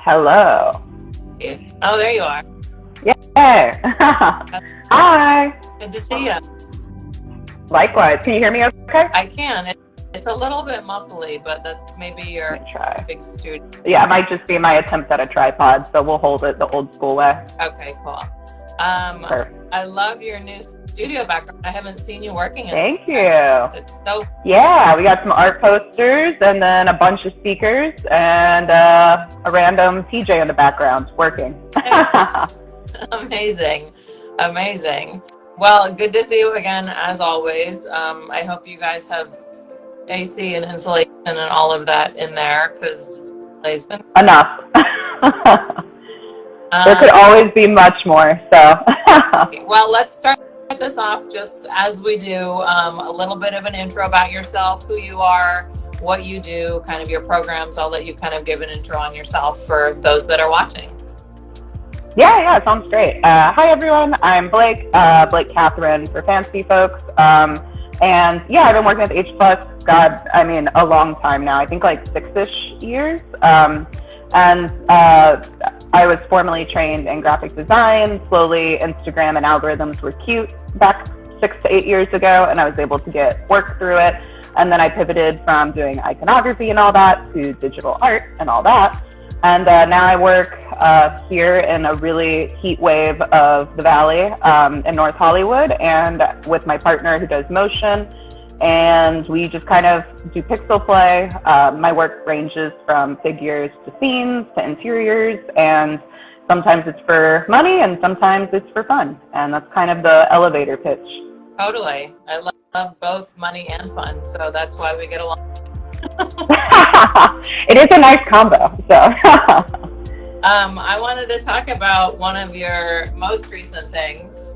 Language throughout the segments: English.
Hello. Oh, there you are. Yeah. Hi. Good to see you. Likewise. Can you hear me okay? I can. It's a little bit muffly, but that's maybe your big studio. Yeah, it might just be my attempt at a tripod, so we'll hold it the old school way. Okay, cool. I love your new studio background. I haven't seen you working in Thank you. Yeah, we got some art posters and then a bunch of speakers and a random TJ in the background working. Amazing. Well, good to see you again, as always. I hope you guys have AC and insulation and all of that in there, because it's been enough. There could always be much more. So, well, let's start this off just as we do. A little bit of an intro about yourself, who you are, what you do, kind of your programs. I'll let you kind of give an intro on yourself for those that are watching. Yeah, sounds great. Hi, everyone. I'm Blake Kathryn for fancy folks. And yeah, I've been working with H+, a long time now. I think like 6-ish years. I was formally trained in graphic design. Slowly, Instagram and algorithms were cute back 6 to 8 years ago, and I was able to get work through it. And then I pivoted from doing iconography and all that to digital art and all that. And now I work here in a really heat wave of the Valley in North Hollywood, and with my partner who does motion. And we just kind of do pixel play. My work ranges from figures to scenes to interiors, and sometimes it's for money and sometimes it's for fun. And that's kind of the elevator pitch. Totally. I love both money and fun, so that's why we get along. It is a nice combo. So I wanted to talk about one of your most recent things.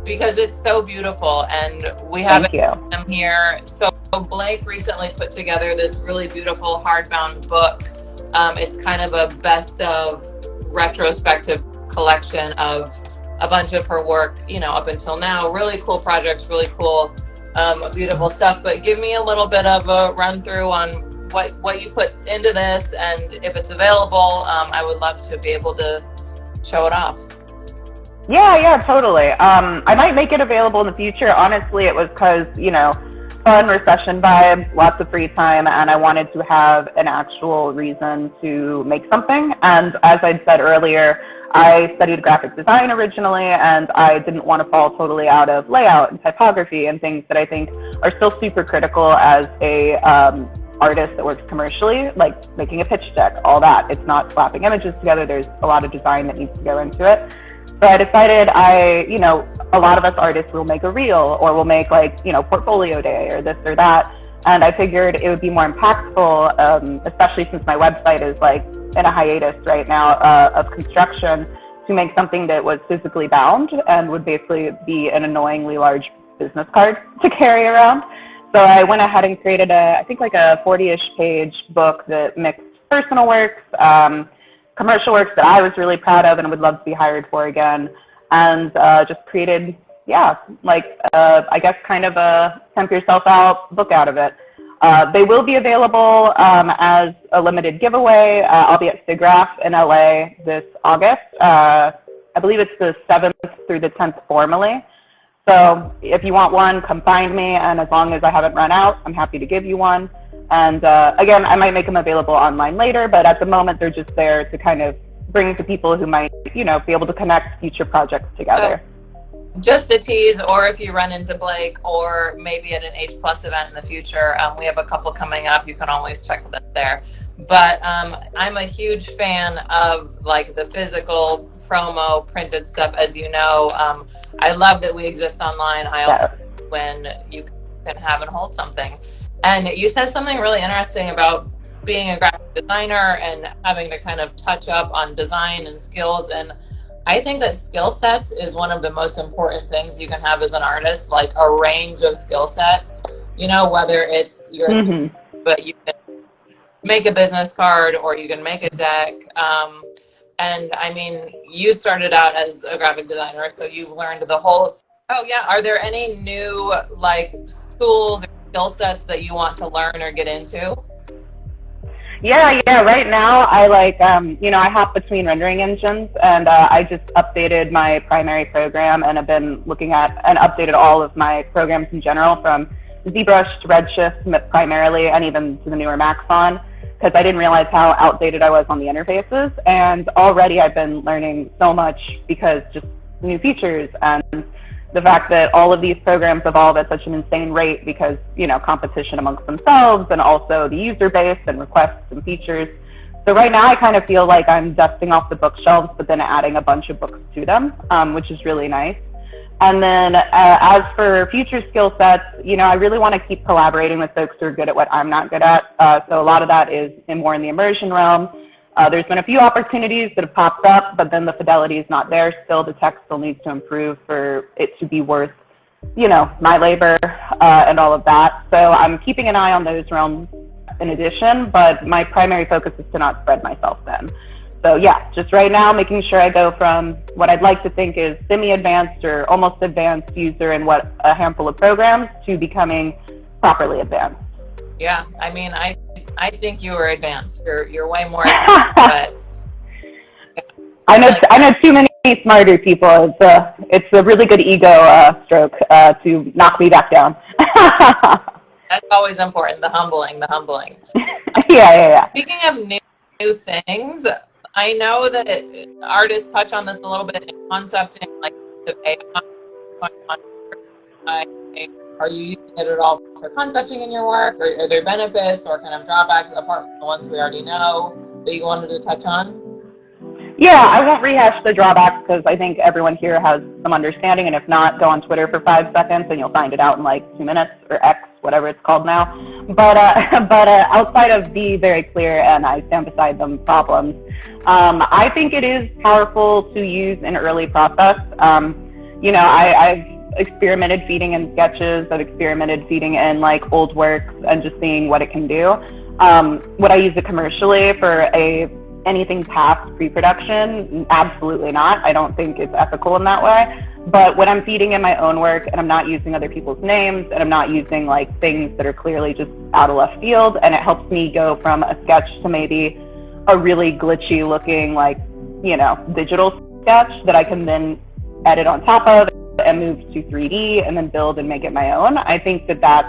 Because it's so beautiful, and we have them here. So Blake recently put together this really beautiful hardbound book. It's kind of a best of retrospective collection of a bunch of her work, up until now. Really cool projects, really cool, beautiful stuff. But give me a little bit of a run through on what you put into this, and if it's available, I would love to be able to show it off. Yeah, totally. I might make it available in the future. Honestly, it was because, fun recession vibes, lots of free time, and I wanted to have an actual reason to make something. And as I'd said earlier, I studied graphic design originally, and I didn't want to fall totally out of layout and typography and things that I think are still super critical as a artist that works commercially, like making a pitch deck, all that. It's not slapping images together. There's a lot of design that needs to go into it. So I decided a lot of us artists will make a reel, or we'll make portfolio day or this or that. And I figured it would be more impactful, especially since my website is in a hiatus right now of construction, to make something that was physically bound and would basically be an annoyingly large business card to carry around. So I went ahead and created a 40-ish page book that mixed personal works, commercial works that I was really proud of and would love to be hired for again, and just created, I guess kind of a temp yourself out book out of it. They will be available as a limited giveaway. I'll be at SIGGRAPH in LA this August. I believe it's the 7th through the 10th formally. So if you want one, come find me, and as long as I haven't run out, I'm happy to give you one. And again, I might make them available online later, but at the moment they're just there to kind of bring to people who might, be able to connect future projects together. Just a tease, or if you run into Blake, or maybe at an H+ event in the future, we have a couple coming up. You can always check that there. But I'm a huge fan of the physical promo printed stuff, as you know. I love that we exist online. I also when you can have and hold something. And you said something really interesting about being a graphic designer and having to kind of touch up on design and skills. And I think that skill sets is one of the most important things you can have as an artist, like a range of skill sets, whether it's your, but you can make a business card or you can make a deck. And I mean, you started out as a graphic designer, so you've learned the whole. Oh yeah. Are there any new tools or skill sets that you want to learn or get into? Yeah. Right now, I I hop between rendering engines, and I just updated my primary program, and have been looking at and updated all of my programs in general, from ZBrush to Redshift primarily, and even to the newer Maxon, because I didn't realize how outdated I was on the interfaces. And already I've been learning so much because just new features and the fact that all of these programs evolve at such an insane rate because, competition amongst themselves, and also the user base and requests and features. So right now I kind of feel like I'm dusting off the bookshelves, but then adding a bunch of books to them, which is really nice. And then as for future skill sets, I really want to keep collaborating with folks who are good at what I'm not good at. So a lot of that is more in the immersion realm. There's been a few opportunities that have popped up, but then the fidelity is not there still. The tech still needs to improve for it to be worth, my labor and all of that. So I'm keeping an eye on those realms in addition, but my primary focus is to not spread myself thin. So yeah, just right now, making sure I go from what I'd like to think is semi-advanced or almost advanced user in a handful of programs to becoming properly advanced. Yeah, I mean, I think you are advanced. You're way more advanced, but I know too many smarter people. It's a really good ego stroke to knock me back down. That's always important. The humbling. Yeah. Speaking of new things, I know that artists touch on this a little bit in concepting, like the AI. Are you using it at all for concepting in your work? Or are there benefits or kind of drawbacks apart from the ones we already know that you wanted to touch on? Yeah, I won't rehash the drawbacks because I think everyone here has some understanding, and if not, go on Twitter for 5 seconds and you'll find it out in like 2 minutes, or X, whatever it's called now. But outside of the very clear, and I stand beside them, problems, I think it is powerful to use in early process. I've experimented feeding in sketches, I've experimented feeding in like old works and just seeing what it can do. Would I use it commercially for anything past pre-production? Absolutely not. I don't think it's ethical in that way. But when I'm feeding in my own work and I'm not using other people's names and I'm not using like things that are clearly just out of left field, and it helps me go from a sketch to maybe a really glitchy looking digital sketch that I can then edit on top of and move to 3D and then build and make it my own. I think that that's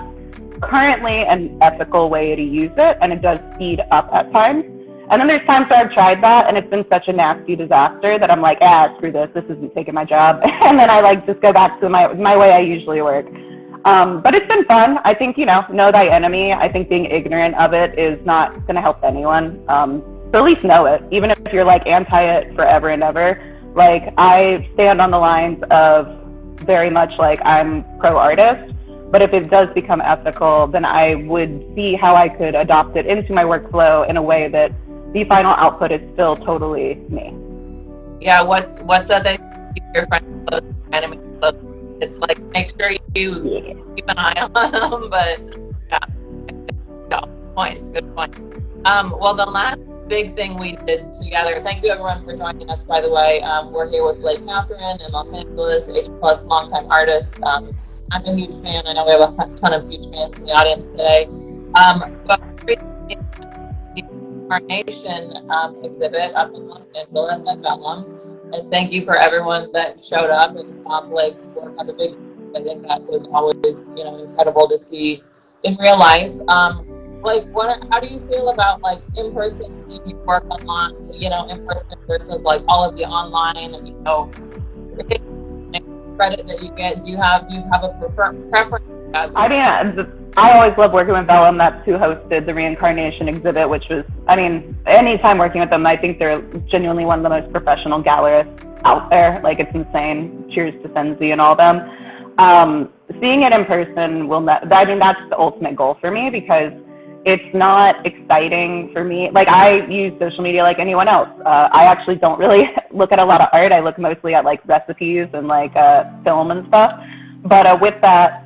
currently an ethical way to use it, and it does speed up at times. And then there's times where I've tried that and it's been such a nasty disaster that I'm like, screw this isn't taking my job. And then I just go back to my way I usually work. But it's been fun. I think, know thy enemy. I think being ignorant of it is not going to help anyone. So at least know it, even if you're like anti it forever and ever. Like, I stand on the lines of very much like I'm pro artist, but if it does become ethical, then I would see how I could adopt it into my workflow in a way that the final output is still totally me. Yeah, what's that they keep your friends close, enemies close? It's like, make sure you keep an eye on them, but good point. Well, the last big thing we did together, thank you everyone for joining us, by the way. We're here with Blake Kathryn in Los Angeles, H+ longtime artist. I'm a huge fan. I know we have a ton of huge fans in the audience today. But the Incarnation exhibit up in Los Angeles at Vellum. And thank you for everyone that showed up and saw Blake's work on the big screen. I think that was always, incredible to see in real life. How do you feel about like in-person seeing your work online, in person versus like all of the online, credit that you get? Do you have a preference? I mean, I always love working with Vellum. That's who hosted the Reincarnation exhibit, which was, anytime working with them, I think they're genuinely one of the most professional gallerists out there. Like, it's insane. Cheers to Senzi and all them. Seeing it in person that's the ultimate goal for me, because it's not exciting for me. Like, I use social media like anyone else. I actually don't really look at a lot of art. I look mostly at like recipes and like film and stuff. But with that,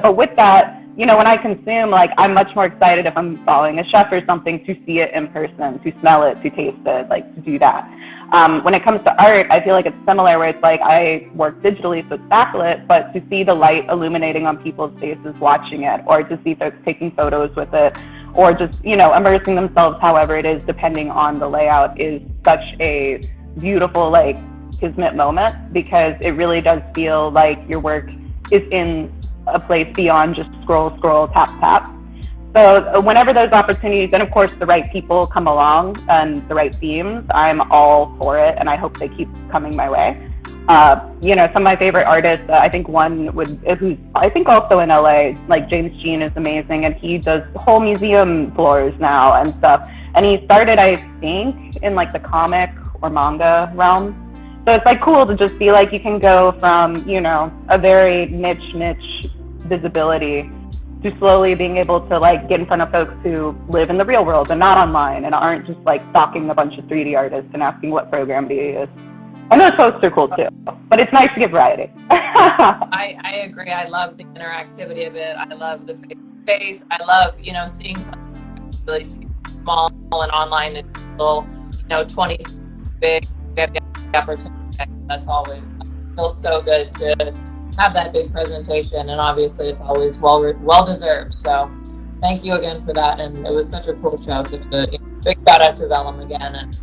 but with that, when I consume, like, I'm much more excited if I'm following a chef or something to see it in person, to smell it, to taste it, like, to do that. When it comes to art, I feel like it's similar, where it's like I work digitally, so it's backlit, but to see the light illuminating on people's faces watching it, or to see folks taking photos with it, or just, you know, immersing themselves however it is, depending on the layout, is such a beautiful, like, kismet moment, because it really does feel like your work is in a place beyond just scroll, scroll, tap, tap. So whenever those opportunities, and of course the right people come along and the right themes, I'm all for it, and I hope they keep coming my way. You know, some of my favorite artists, I think one who's I think also in LA, like James Jean is amazing, and he does whole museum floors now and stuff. And he started, I think, in like the comic or manga realm. So it's like cool to just be like, you can go from, you know, a very niche visibility to slowly being able to like get in front of folks who live in the real world and not online, and aren't just like stalking a bunch of 3D artists and asking what program do you use. And those posts are cool too, but it's nice to get variety. I agree. I love the interactivity of it. I love the face. I love, you know, seeing something really small and online and digital, you know, 20 big. We have the opportunity. That's always, it feels so good to have that big presentation, and obviously it's always well deserved. So thank you again for that, and it was such a cool show. Such a big shout out to Vellum again, and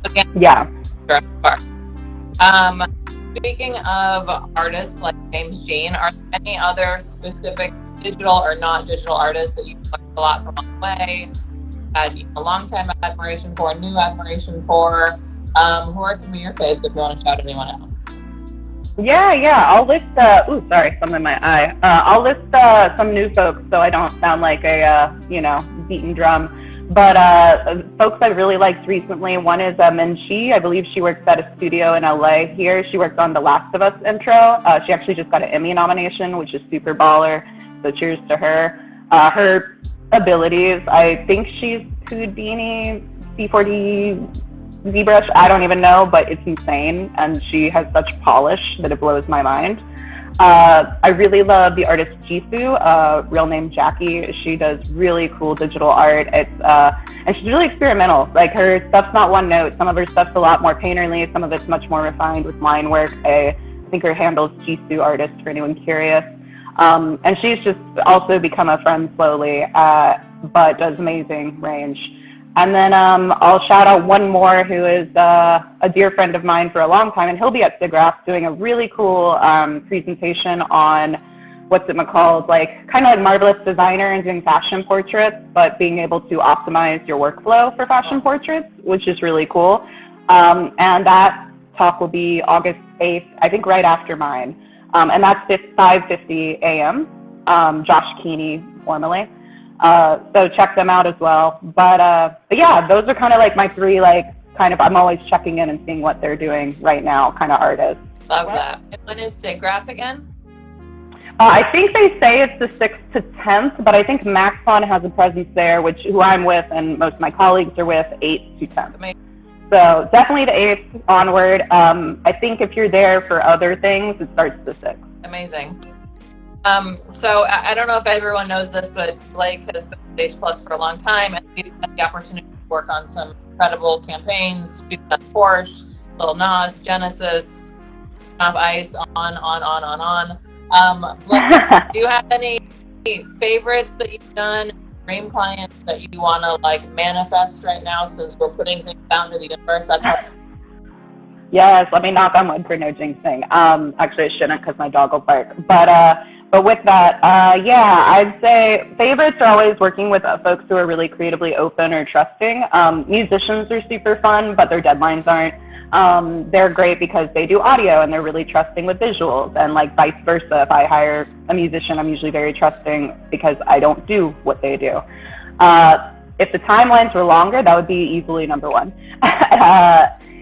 again, yeah. Speaking of artists like James Jean, are there any other specific digital or not digital artists that you've learned a lot from on the way, had a long time admiration for, new admiration for? Who are some of your faves, if you want to shout anyone out? Yeah. I'll list, sorry, something in my eye. I'll list some new folks so I don't sound like a, you know, beaten drum. But folks I really liked recently, one is Min Chi. I believe she works at a studio in LA here. She worked on The Last of Us intro. She actually just got an Emmy nomination, which is super baller. So cheers to her. Her abilities, I think she's Houdini, C4D, ZBrush, I don't even know, but it's insane, and she has such polish that it blows my mind. I really love the artist Jisoo, real name Jackie. She does really cool digital art. And she's really experimental. Like, her stuff's not one note. Some of her stuff's a lot more painterly. Some of it's much more refined with line work. I think her handle's Jisoo Artist for anyone curious. And she's just also become a friend slowly, but does amazing range. And then I'll shout out one more who is a dear friend of mine for a long time, and he'll be at SIGGRAPH doing a really cool presentation on what's it called, like kind of like Marvelous Designer and doing fashion portraits, but being able to optimize your workflow for fashion portraits, which is really cool. And that talk will be August 8th, I think right after mine. And that's 5:50 a.m. Josh Keeney, formerly. So check them out as well. But yeah, those are kind of like my three, like, kind of, I'm always checking in and seeing what they're doing right now kind of artists. Love that. And when is SIGGRAPH again? I think they say it's the 6th to 10th, but I think MaxCon has a presence there, who I'm with and most of my colleagues are with, 8th to 10th. Amazing. So definitely the 8th onward. I think if you're there for other things, it starts the 6th. Amazing. So I don't know if everyone knows this, but Blake has been at H Plus for a long time, and we've had the opportunity to work on some incredible campaigns. We've done Porsche, Lil Nas, Genesis, Off Ice, on. Blake, do you have any favorites that you've done, dream clients that you want to like manifest right now, since we're putting things out into the universe? That's how. Yes, let me knock on wood for no jinxing. Actually, I shouldn't because my dog will bark. But with that, yeah, I'd say favorites are always working with folks who are really creatively open or trusting. Musicians are super fun, but their deadlines aren't. They're great because they do audio and they're really trusting with visuals, and like vice versa. If I hire a musician, I'm usually very trusting because I don't do what they do. If the timelines were longer, that would be easily number one.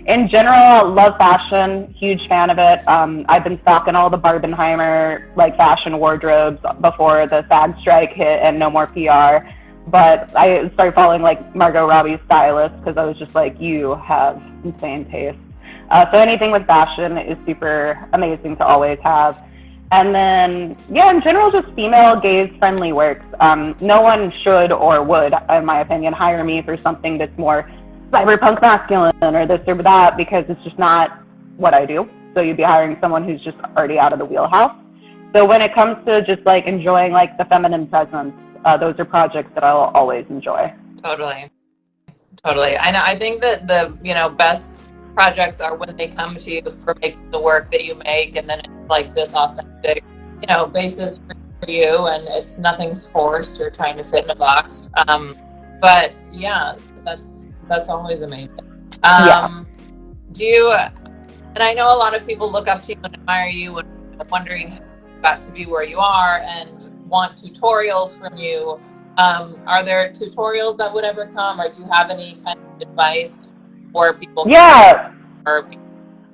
In general, love fashion, huge fan of it. I've been stocking all the Barbenheimer like fashion wardrobes before the SAG strike hit and no more PR. But I started following like Margot Robbie's stylist because I was just like, you have insane taste. So anything with fashion is super amazing to always have. And then, yeah, in general, just female gaze-friendly works. No one should or would, in my opinion, hire me for something that's more cyberpunk masculine or this or that, because it's just not what I do. So you'd be hiring someone who's just already out of the wheelhouse. So when it comes to just like enjoying like the feminine presence, those are projects that I'll always enjoy. Totally. I know. I think that the best projects are when they come to you for making the work that you make, and then it's like this authentic, basis for you, and it's nothing's forced or trying to fit in a box. But yeah, that's always amazing. Do you? And I know a lot of people look up to you and admire you, and wondering how you got to be where you are, and want tutorials from you. Are there tutorials that would ever come, or do you have any kind of advice for people? Yeah.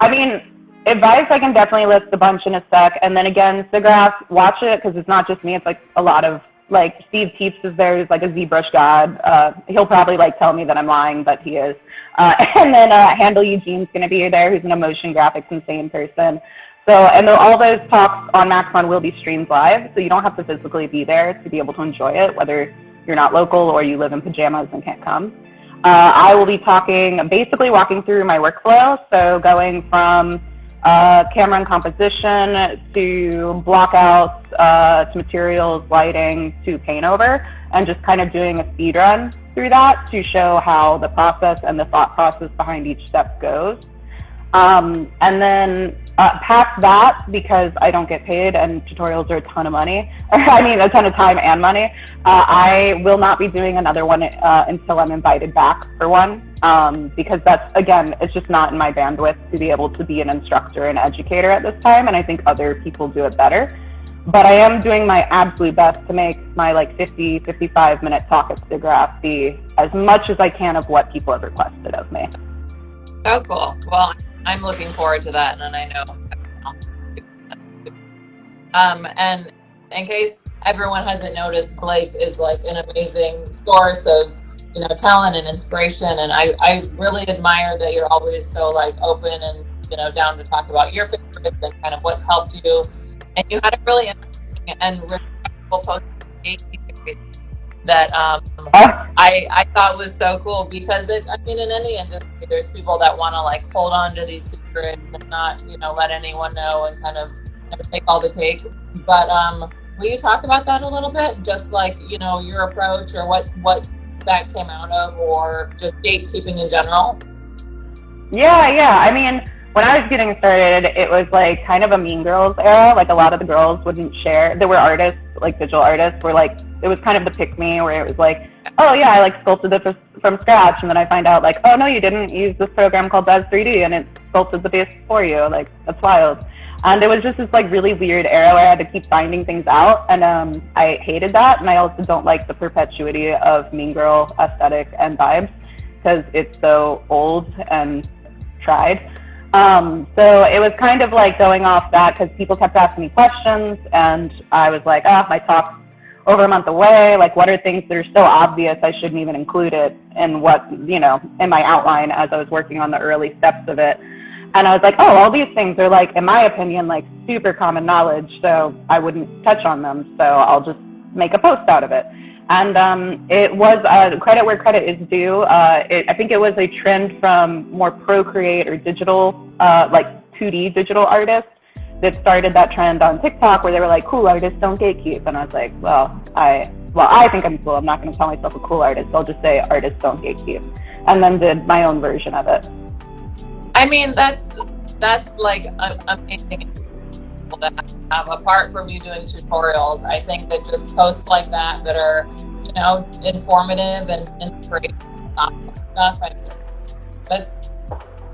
I mean, advice, I can definitely list a bunch in a sec. And then again, SIGGRAPH, watch it, because it's not just me. It's like a lot of, like, Steve Teeps is there. He's like a ZBrush god. He'll probably like tell me that I'm lying, but he is. And then Handle Eugene's going to be there, who's an emotion graphics insane person. So, and all those talks on MaxCon will be streamed live, so you don't have to physically be there to be able to enjoy it, whether you're not local or you live in pajamas and can't come. I will be basically walking through my workflow, so going from camera and composition to blockouts, to materials, lighting, to paint over, and just kind of doing a speed run through that to show how the process and the thought process behind each step goes. And then past that, because I don't get paid and tutorials are a ton of money, I mean a ton of time and money, I will not be doing another one until I'm invited back for one, because that's, again, it's just not in my bandwidth to be able to be an instructor and educator at this time, and I think other people do it better. But I am doing my absolute best to make my like 55 minute talk at SIGGRAPH be as much as I can of what people have requested of me. Oh, cool. Well, I'm looking forward to that, and I know. And in case everyone hasn't noticed, Blake is like an amazing source of, talent and inspiration, and I really admire that you're always so like open and, down to talk about your favorites and kind of what's helped you. And you had a really interesting and respectful post that I thought was so cool, because in any industry, there's people that want to like hold on to these secrets and not, let anyone know, and kind of take all the cake. But will you talk about that a little bit? Just like, your approach, or what that came out of, or just gatekeeping in general? Yeah. I mean, when I was getting started, it was like kind of a Mean Girls era. Like a lot of the girls wouldn't share. There were artists, like digital artists, were like, it was kind of the pick me, where it was like, oh yeah, I like sculpted this from scratch, and then I find out like, oh no, you didn't use this program called Bez 3D, and it sculpted the base for you. Like, that's wild. And it was just this like really weird era where I had to keep finding things out, and I hated that. And I also don't like the perpetuity of Mean Girl aesthetic and vibes, because it's so old and tried. So it was kind of like going off that, because people kept asking me questions, and I was like, my talk's over a month away. Like, what are things that are so obvious I shouldn't even include it in what, in my outline as I was working on the early steps of it. And I was like, all these things are like, in my opinion, like super common knowledge, so I wouldn't touch on them. So I'll just make a post out of it. And it was credit where credit is due. I think it was a trend from more Procreate or digital, like 2D digital artists, that started that trend on TikTok, where they were like, cool artists don't gatekeep. And I was like, I think I'm cool. I'm not going to call myself a cool artist. I'll just say artists don't gatekeep. And then did my own version of it. I mean, that's like amazing. Apart from you doing tutorials, I think that just posts like that are, informative and inspirational stuff, I mean, that's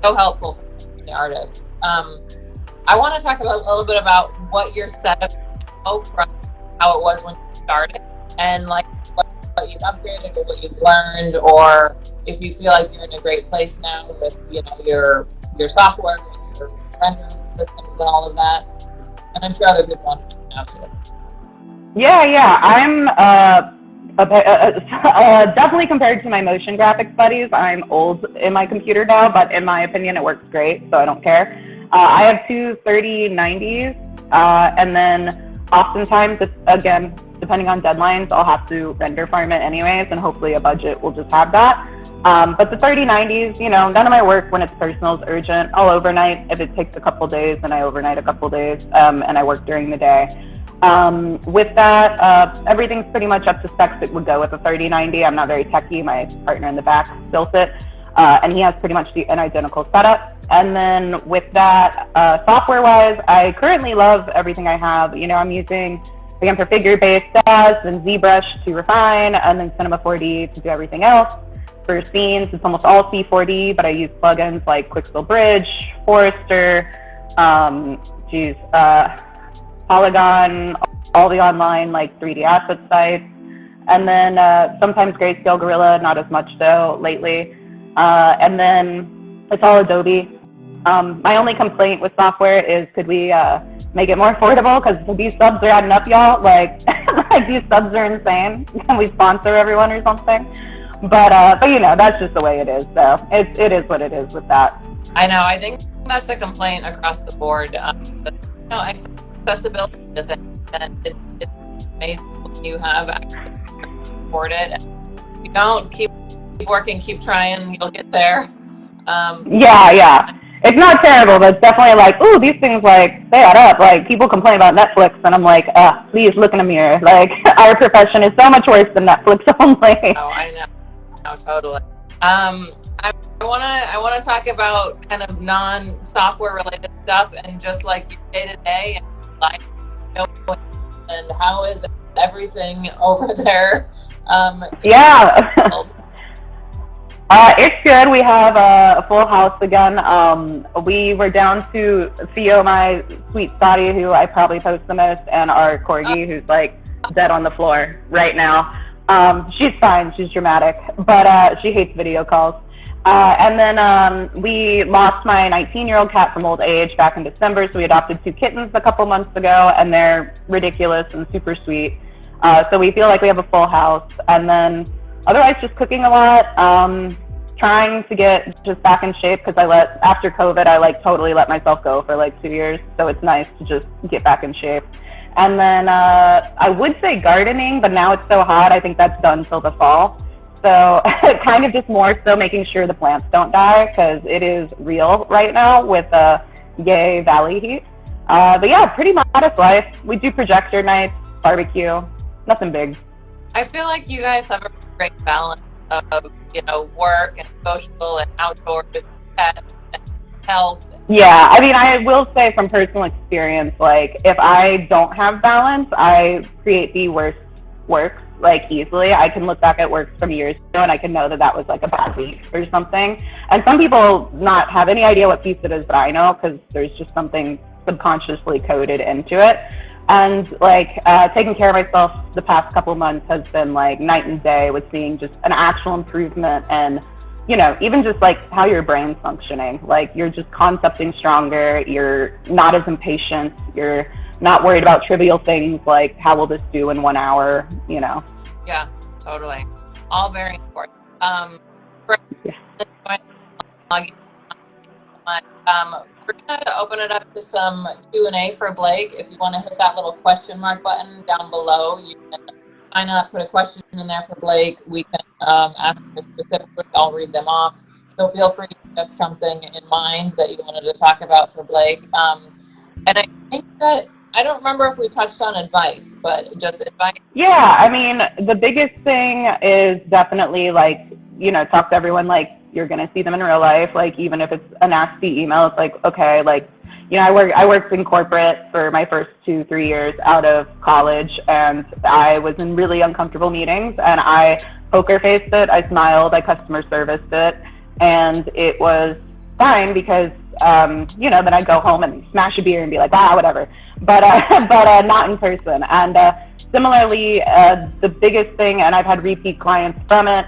so helpful for the artists. I want to talk a little bit about what your setup from how it was when you started, and like what you've upgraded, or what you've learned, or if you feel like you're in a great place now with your software, your rendering systems, and all of that. And I'm sure other people want to know too. Yeah. I'm definitely, compared to my motion graphics buddies, I'm old in my computer now, but in my opinion, it works great, so I don't care. I have two 3090s, and then oftentimes, again, depending on deadlines, I'll have to render farm it anyways, and hopefully a budget will just have that. But the 3090s, you know, none of my work when it's personal is urgent. I'll overnight if it takes a couple days, and I overnight a couple days, and I work during the day. With that, everything's pretty much up to specs that would go with a 3090. I'm not very techy. My partner in the back built it, and he has pretty much an identical setup. And then with that, software-wise, I currently love everything I have. You know, I'm using, again, for figure-based stats and ZBrush to refine, and then Cinema 4D to do everything else. For scenes, it's almost all C4D, but I use plugins like Quixel Bridge, Forester, Polygon, all the online like 3D asset sites, and then sometimes Grayscale Gorilla, not as much so lately. And then it's all Adobe. My only complaint with software is, could we make it more affordable? Because these subs are adding up, y'all. Like, like these subs are insane. Can we sponsor everyone or something? But you know, that's just the way it is. So it is what it is with that. I know. I think that's a complaint across the board. But, you know, accessibility to things, and it's amazing you have access to afford it. And if you don't, keep working, keep trying, you'll get there. Yeah. It's not terrible, but it's definitely like, ooh, these things, like, they add up. Like, people complain about Netflix, and I'm like, please look in the mirror. Like, our profession is so much worse than Netflix only. Oh, I know. No, totally. I wanna talk about kind of non-software related stuff and just like your day-to-day and life, and how is everything over there? Yeah. It's good. We have a full house again. We were down to Theo, my sweet Scotty, who I probably post the most, and our corgi, who's like dead on the floor right now. She's fine. She's dramatic, but she hates video calls. And then we lost my 19-year-old cat from old age back in December, so we adopted 2 kittens a couple months ago, and they're ridiculous and super sweet. So we feel like we have a full house. And then otherwise, just cooking a lot, trying to get just back in shape, because after COVID, I like totally let myself go for like 2 years. So it's nice to just get back in shape. And then I would say gardening, but now it's so hot, I think that's done till the fall. So kind of just more so making sure the plants don't die, because it is real right now with yay valley heat. But yeah, pretty modest life. We do projector nights, barbecue, nothing big. I feel like you guys have a great balance of, you know, work and social and outdoors and health. Yeah, I mean, I will say from personal experience, like, if I don't have balance, I create the worst works, like, easily. I can look back at works from years ago, and I can know that that was, like, a bad week or something. And some people not have any idea what piece it is, but I know, because there's just something subconsciously coded into it. And, like, taking care of myself the past couple of months has been, like, night and day with seeing just an actual improvement, and you know, even just like how your brain's functioning, like you're just concepting stronger, you're not as impatient, you're not worried about trivial things like how will this do in 1 hour, you know. Yeah, totally. All very important. We're going to open it up to some Q&A for Blake. If you want to hit that little question mark button down below, you can sign up, put a question in there for Blake. We can ask her specifically. I'll read them off. So feel free to have something in mind that you wanted to talk about for Blake. And I think that, I don't remember if we touched on advice, but just advice. Yeah, I mean, the biggest thing is definitely like, you know, talk to everyone like you're going to see them in real life. Like, even if it's a nasty email, it's like, okay, like, you know, I worked in corporate for my first 2-3 years out of college, and I was in really uncomfortable meetings, and I poker faced it, I smiled, I customer serviced it, and it was fine because, you know, then I'd go home and smash a beer and be like, whatever, but not in person. And similarly, the biggest thing, and I've had repeat clients from it,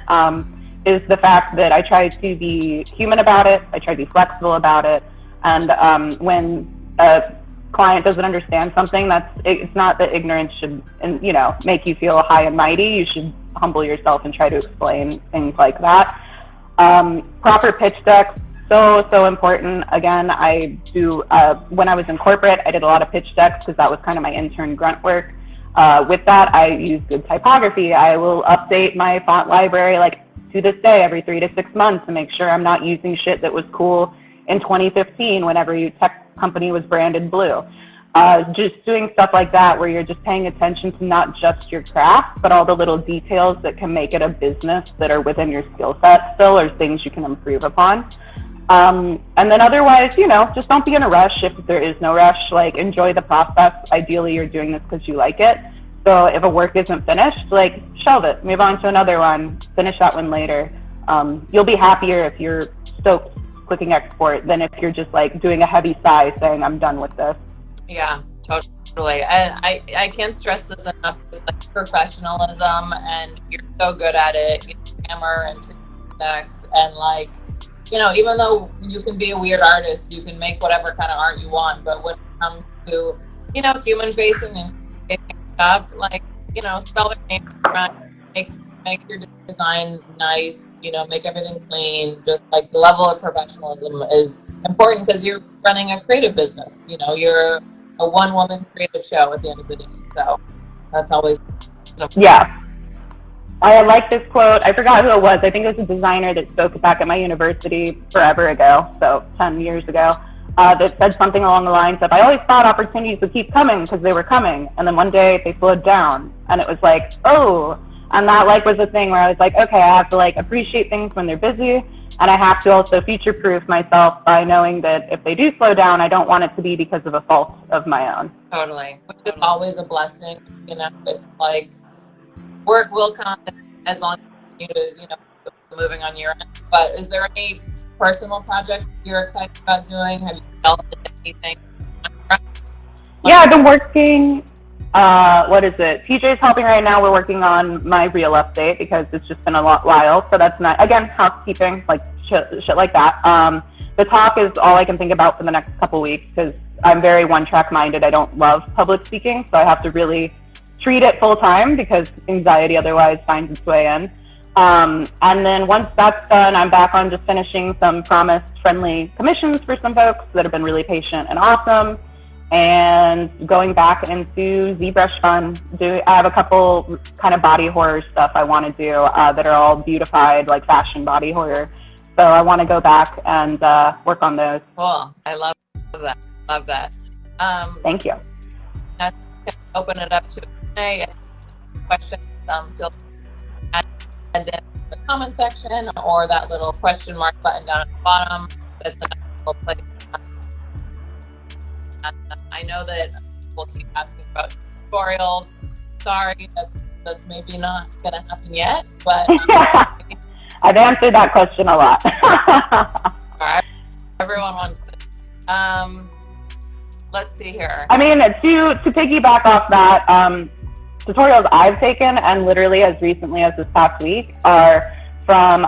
is the fact that I try to be human about it, I try to be flexible about it. And when a client doesn't understand something, it's not that ignorance should, you know, make you feel high and mighty. You should humble yourself and try to explain things like that. Proper pitch decks, so important. Again, I do, when I was in corporate, I did a lot of pitch decks because that was kind of my intern grunt work. With that, I use good typography. I will update my font library like to this day, every 3 to 6 months, to make sure I'm not using shit that was cool in 2015 when every tech company was branded blue. Just doing stuff like that where you're just paying attention to not just your craft, but all the little details that can make it a business that are within your skill set still, or things you can improve upon. And then otherwise, you know, just don't be in a rush if there is no rush. Like, enjoy the process. Ideally, you're doing this because you like it. So if a work isn't finished, like, shelve it, move on to another one, finish that one later. You'll be happier if you're stoked clicking export than if you're just like doing a heavy sigh saying, I'm done with this. Yeah, totally. And I can't stress this enough, just like professionalism, and you're so good at it. You hammer and next, and like, you know, even though you can be a weird artist, you can make whatever kind of art you want, but when it comes to, you know, human facing and stuff, like, you know, spell their name right, make your design nice, you know, make everything clean. Just like the level of professionalism is important because you're running a creative business. You know, you're a one-woman creative show at the end of the day. So that's always yeah. I like this quote. I forgot who it was. I think it was a designer that spoke back at my university forever ago, so 10 years ago, that said something along the lines of, I always thought opportunities would keep coming because they were coming, and then one day they slowed down, and it was like, oh. And that like was a thing where I was like, okay, I have to like appreciate things when they're busy, and I have to also future-proof myself by knowing that if they do slow down, I don't want it to be because of a fault of my own. Totally, which is always a blessing. You know, it's like work will come as long as you know, moving on your end. But is there any personal projects you're excited about doing? Have you developed anything? Yeah, I've been working. What is it? TJ's helping right now. We're working on my reel update because it's just been a while. So that's not, again, housekeeping, like shit like that. The talk is all I can think about for the next couple weeks because I'm very one-track minded. I don't love public speaking, so I have to really treat it full time because anxiety otherwise finds its way in. And then once that's done, I'm back on just finishing some promised friendly commissions for some folks that have been really patient and awesome. And going back into ZBrush fun. I have a couple kind of body horror stuff I want to do that are all beautified, like fashion body horror. So I want to go back and work on those. Cool. I love that. Love that. Thank you. Now, open it up to Q&A. If questions, feel free to add them in the comment section or that little question mark button down at the bottom. That's a nice little place. I know that we'll keep asking about tutorials. Sorry, that's maybe not going to happen yet, but I've answered that question a lot. All right, everyone wants it. Let's see here. I mean, to piggyback off that, tutorials I've taken, and literally as recently as this past week, are from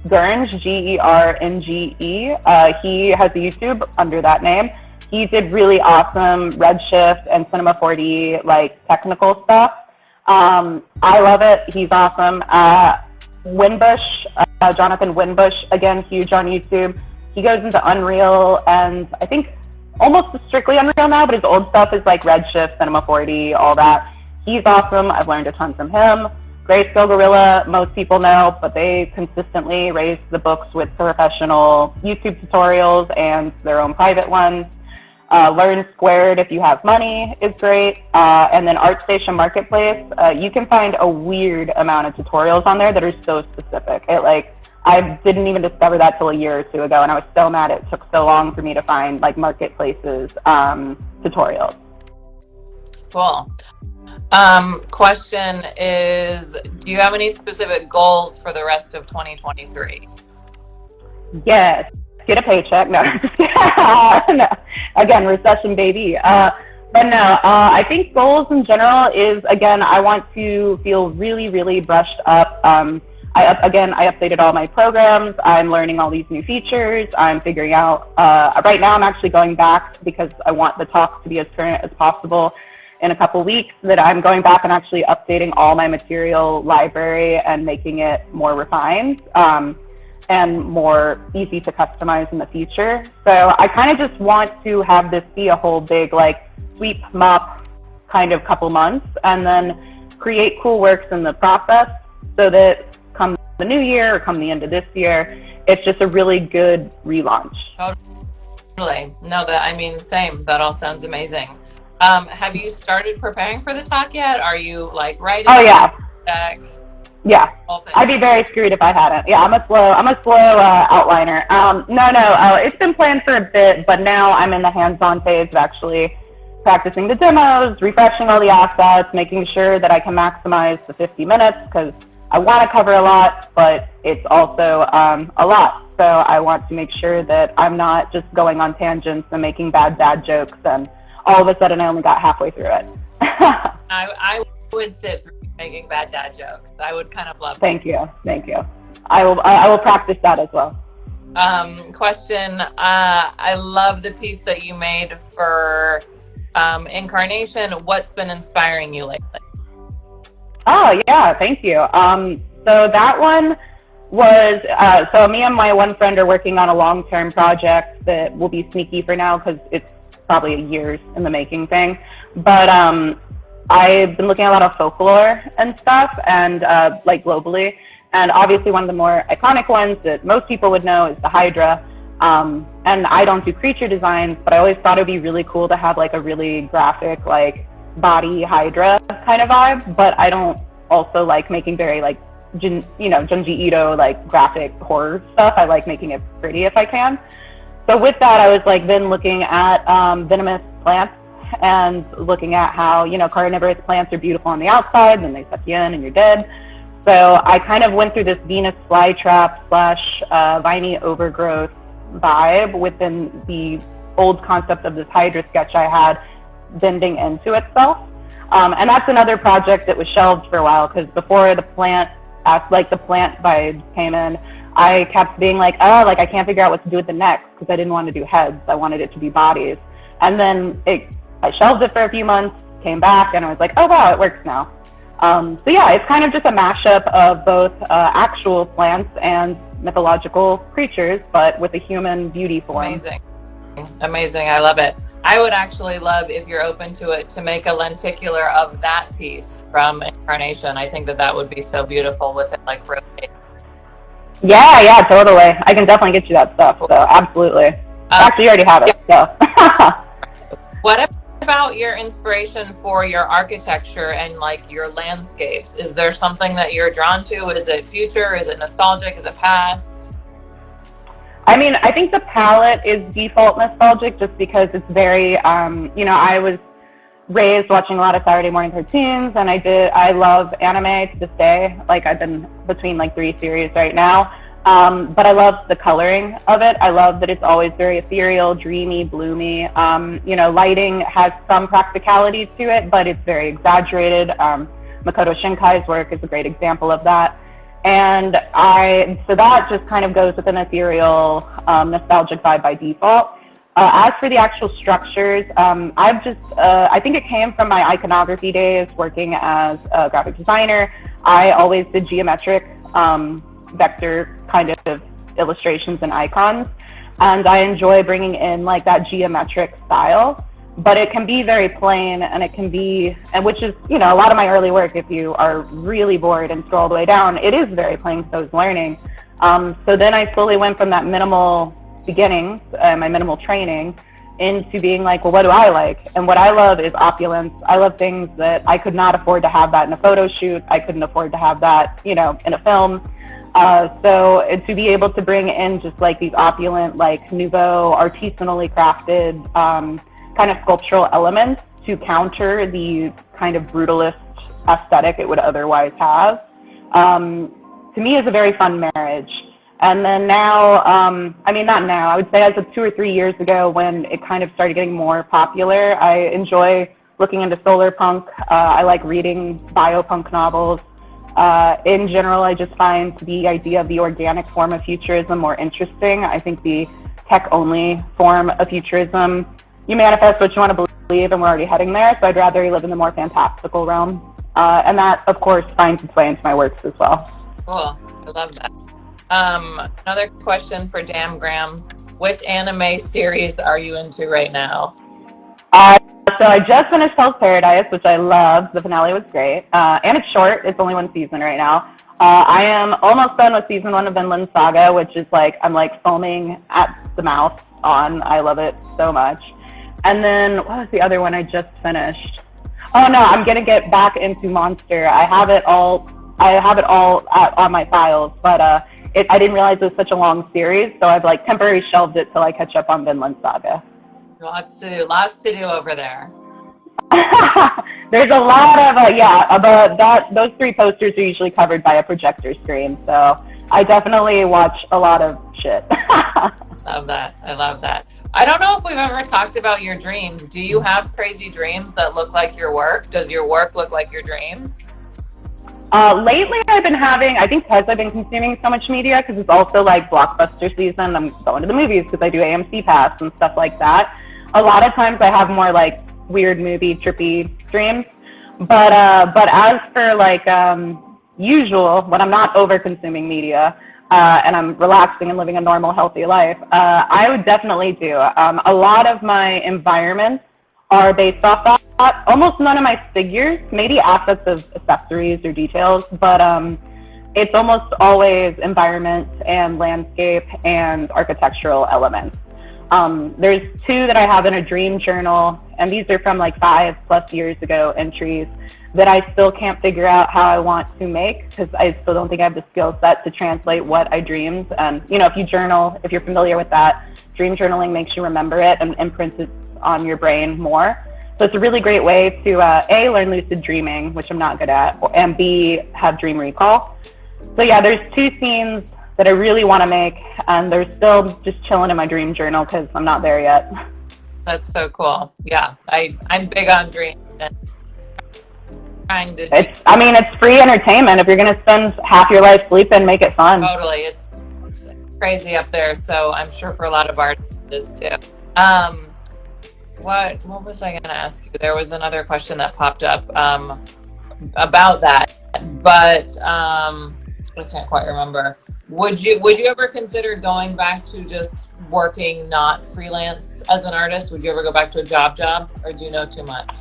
Gernge, G-E-R-N-G-E. He has a YouTube under that name. He did really awesome Redshift and Cinema 4D, like, technical stuff. I love it. He's awesome. Winbush, Jonathan Winbush, again, huge on YouTube. He goes into Unreal, and I think almost strictly Unreal now, but his old stuff is like Redshift, Cinema 4D, all that. He's awesome. I've learned a ton from him. Grayscale Gorilla, most people know, but they consistently raise the books with professional YouTube tutorials and their own private ones. Learn Squared if you have money is great. And then ArtStation Marketplace, you can find a weird amount of tutorials on there that are so specific. I didn't even discover that till a year or two ago, and I was so mad it took so long for me to find like Marketplace's tutorials. Cool. Question is, do you have any specific goals for the rest of 2023? Yes. Get a paycheck. No. No. Again, recession, baby. But no, I think goals in general is, again, I want to feel really, really brushed up. I updated all my programs. I'm learning all these new features. I'm figuring out, right now I'm actually going back because I want the talk to be as current as possible in a couple weeks, that I'm going back and actually updating all my material library and making it more refined. And more easy to customize in the future. So I kind of just want to have this be a whole big like sweep mop kind of couple months, and then create cool works in the process so that come the new year or come the end of this year. It's just a really good relaunch. Totally. No, same. That all sounds amazing. Have you started preparing for the talk yet? Are you like writing? Oh yeah. Deck? Yeah. I'd be very screwed if I hadn't. Yeah, I'm a slow outliner. It's been planned for a bit, but now I'm in the hands-on phase of actually practicing the demos, refreshing all the assets, making sure that I can maximize the 50 minutes because I want to cover a lot, but it's also a lot. So I want to make sure that I'm not just going on tangents and making bad dad jokes and all of a sudden I only got halfway through it. I would sit through making bad dad jokes. I would kind of love it. Thank you. I will practice that as well. Question. I love the piece that you made for Incarnation. What's been inspiring you lately? Oh yeah, thank you. So that one was, so me and my one friend are working on a long-term project that will be sneaky for now because it's probably a years in the making thing. But I've been looking at a lot of folklore and stuff, and like globally. And obviously one of the more iconic ones that most people would know is the Hydra. And I don't do creature designs, but I always thought it'd be really cool to have like a really graphic, like body Hydra kind of vibe. But I don't also like making very like, Junji Ito, like graphic horror stuff. I like making it pretty if I can. So with that, I was like then looking at venomous plants and looking at how, carnivorous plants are beautiful on the outside, then they suck you in and you're dead. So I kind of went through this Venus flytrap / viney overgrowth vibe within the old concept of this Hydra sketch I had bending into itself. And that's another project that was shelved for a while because before the plant vibes came in, I kept being like, I can't figure out what to do with the neck because I didn't want to do heads. I wanted it to be bodies. And then I shelved it for a few months, came back, and I was like, oh wow, it works now. So yeah, it's kind of just a mashup of both actual plants and mythological creatures, but with a human beauty form. Amazing. I love it. I would actually love, if you're open to it, to make a lenticular of that piece from Incarnation. I think that would be so beautiful with it like rotating. Yeah, totally. I can definitely get you that stuff. So absolutely. Actually, you already have it. So. What about your inspiration for your architecture and like your landscapes? Is there something that you're drawn to? Is it future? Is it nostalgic? Is it past? I think the palette is default nostalgic just because it's very, I was raised watching a lot of Saturday morning cartoons, and I love anime to this day. Like I've been between like 3 series right now. But I love the coloring of it. I love that it's always very ethereal, dreamy, bloomy. Lighting has some practicality to it, but it's very exaggerated. Makoto Shinkai's work is a great example of that. And so that just kind of goes with an ethereal, nostalgic vibe by default. As for the actual structures, I think it came from my iconography days working as a graphic designer. I always did geometric, vector kind of illustrations and icons, and I enjoy bringing in like that geometric style, but it can be very plain, and it can be, and which is a lot of my early work, if you are really bored and scroll all the way down, it is very plain, so is learning. So then I slowly went from that minimal beginnings, my minimal training, into being like, well, what do I like? And what I love is opulence. I love things that I could not afford to have that in a photo shoot. I couldn't afford to have that, in a film. So to be able to bring in just like these opulent, like nouveau, artisanally crafted, kind of sculptural elements to counter the kind of brutalist aesthetic it would otherwise have, to me is a very fun marriage. And then now, not now, I would say as of 2 or 3 years ago when it kind of started getting more popular, I enjoy looking into solar punk. I like reading biopunk novels. In general, I just find the idea of the organic form of futurism more interesting. I think the tech-only form of futurism, you manifest what you want to believe, and we're already heading there, so I'd rather live in the more fantastical realm. And that, of course, finds its way into my works as well. Cool. I love that. Another question for Dam Graham. Which anime series are you into right now? So I just finished Hell's Paradise, which I loved. The finale was great. And it's short. It's only 1 season right now. I am almost done with season 1 of Vinland Saga, which is like, I'm like foaming at the mouth on. I love it so much. And then, what was the other one I just finished? Oh no, I'm gonna get back into Monster. I have it all on my files, but I didn't realize it was such a long series, so I've like temporarily shelved it till I catch up on Vinland Saga. Lots to do over there. There's a lot of those 3 posters are usually covered by a projector screen, so I definitely watch a lot of shit. Love that. I love that. I don't know if we've ever talked about your dreams. Do you have crazy dreams that look like your work? Does your work look like your dreams? Lately I've been having, I think because I've been consuming so much media, because it's also like blockbuster season, I'm going to the movies because I do AMC Pass and stuff like that. A lot of times I have more like weird movie trippy dreams, but as for like usual, when I'm not over consuming media and I'm relaxing and living a normal healthy life, I would definitely do a lot of my environments are based off that. Almost none of my figures, maybe aspects of accessories or details, but it's almost always environment and landscape and architectural elements. There's 2 that I have in a dream journal, and these are from like 5+ years ago entries that I still can't figure out how I want to make, because I still don't think I have the skill set to translate what I dreamed. And you know, if you journal, if you're familiar with that, dream journaling makes you remember it and imprints it on your brain more. So it's a really great way to A, learn lucid dreaming, which I'm not good at, and B, have dream recall. So yeah, there's 2 scenes that I really want to make, and they're still just chilling in my dream journal because I'm not there yet. That's so cool. Yeah, I'm big on dreams. And trying to. It's free entertainment. If you're going to spend half your life sleeping, make it fun. Totally, it's crazy up there. So I'm sure for a lot of artists it is too. What was I going to ask you? There was another question that popped up about that, but I can't quite remember. Would you ever consider going back to just working not freelance as an artist? Would you ever go back to a job, or do you know too much?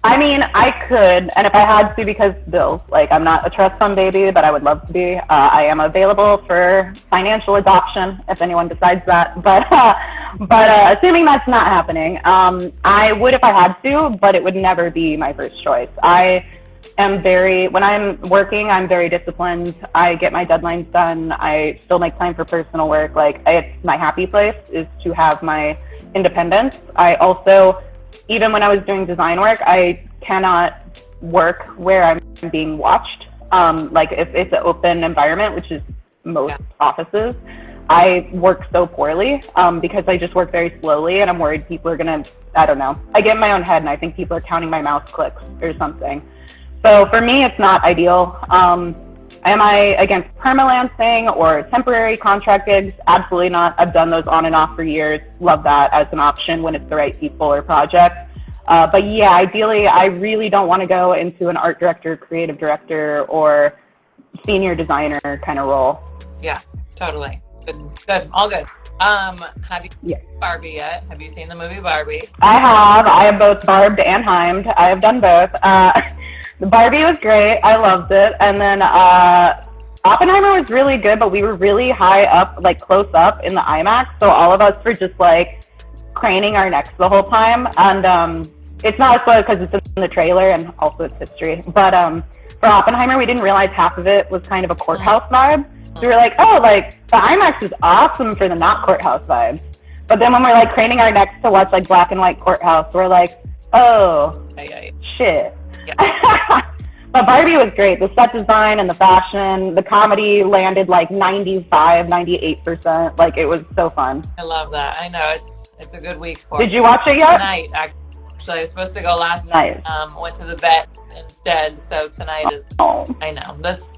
I mean, I could, and if I had to, because bills, like I'm not a trust fund baby, but I would love to be. I am available for financial adoption if anyone decides that, but assuming that's not happening, I would if I had to, but it would never be my first choice. When I'm working, I'm very disciplined. I get my deadlines done. I still make time for personal work. Like, it's my happy place is to have my independence. I also, even when I was doing design work, I cannot work where I'm being watched. Like if it's an open environment, which is most offices, I work so poorly because I just work very slowly, and I'm worried people are gonna, I don't know. I get in my own head and I think people are counting my mouse clicks or something. So for me, it's not ideal. Am I against permalancing or temporary contract gigs? Absolutely not. I've done those on and off for years. Love that as an option when it's the right people or project. But yeah, ideally, I really don't want to go into an art director, creative director, or senior designer kind of role. Yeah, totally. Good. All good. Have you seen Barbie yet? Have you seen the movie Barbie? I have. I have both barbed and heimed. I have done both. The Barbie was great. I loved it. And then Oppenheimer was really good, but we were really high up, like close up in the IMAX. So all of us were just like craning our necks the whole time. And it's not a spoiler because it's in the trailer and also it's history. But for Oppenheimer, we didn't realize half of it was kind of a courthouse vibe. So we were like, oh, like the IMAX is awesome for the not courthouse vibes. But then when we're like craning our necks to watch like black and white courthouse, we're like, oh, shit. Yeah. But Barbie was great. The set design and the fashion, the comedy landed like 98%. Like it was so fun. I love that. I know it's a good week for Did you watch it yet? Tonight, actually. I was supposed to go last night. Went to the vet instead. So tonight is, I know. That's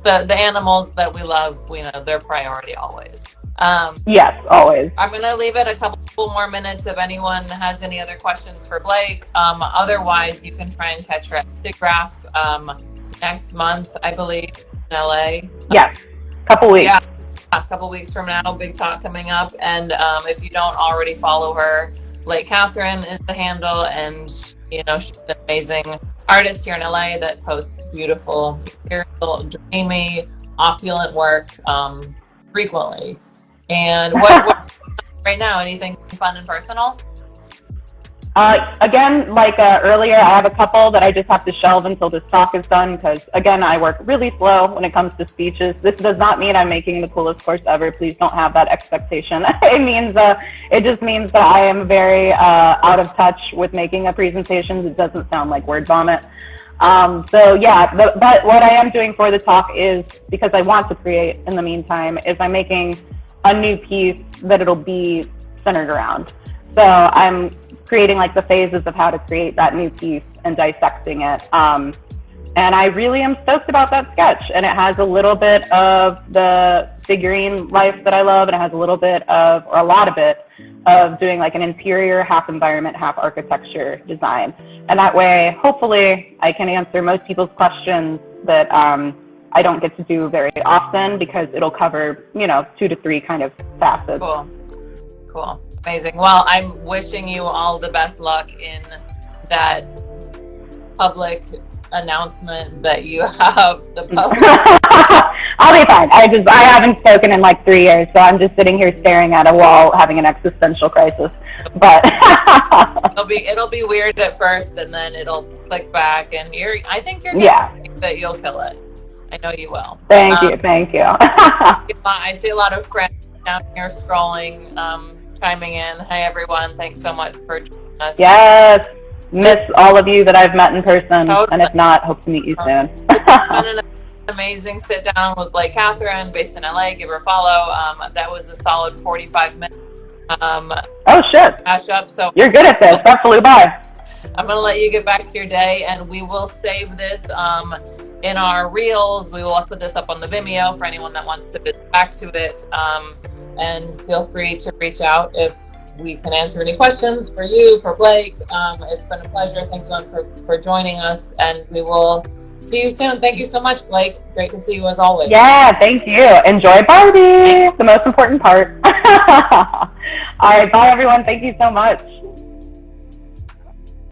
the animals that we love. We know their priority always. Yes, always. I'm going to leave it a couple more minutes if anyone has any other questions for Blake. Otherwise, you can try and catch her at Digraph next month, I believe, in LA. Yes, couple weeks. Yeah, a couple weeks from now, big talk coming up. And if you don't already follow her, Blake Kathryn is the handle, and she's an amazing artist here in LA that posts beautiful, ethereal, dreamy, opulent work frequently. And what right now? Anything fun and personal? Again, like earlier, I have a couple that I just have to shelve until this talk is done because, again, I work really slow when it comes to speeches. This does not mean I'm making the coolest course ever. Please don't have that expectation. It just means that I am very out of touch with making a presentation. It doesn't sound like word vomit. So yeah, but what I am doing for the talk is, because I want to create in the meantime, is I'm making a new piece that it'll be centered around. So I'm creating like the phases of how to create that new piece and dissecting it. And I really am stoked about that sketch. And it has a little bit of the figurine life that I love, and it has a little bit of, or a lot of it, of doing like an interior, half environment, half architecture design. And that way, hopefully, I can answer most people's questions that I don't get to do very often, because it'll cover, 2 to 3 kind of facets. Cool. Amazing. Well, I'm wishing you all the best luck in that public announcement that you have the public. I'll be fine. I haven't spoken in like 3 years, so I'm just sitting here staring at a wall having an existential crisis. But it'll be weird at first, and then it'll click back, and I think you're that you'll kill it. I know you will. Thank you. I see a lot of friends down here scrolling, chiming in. Hi everyone, thanks so much for joining us. Yes, miss all of you that I've met in person, and if not, hope to meet you soon. It's been an amazing sit down with Blake Kathryn, based in LA. Give her a follow. That was a solid 45 minutes. Oh shit! Cash up. So you're good at this. That flew by. I'm gonna let you get back to your day, and we will save this in our reels. We will put this up on the Vimeo for anyone that wants to get back to it. And feel free to reach out if we can answer any questions for you, for Blake. It's been a pleasure. Thank you for joining us, and we will see you soon. Thank you so much, Blake. Great to see you as always. Yeah, thank you. Enjoy Barbie, the most important part. All right, bye everyone. Thank you so much.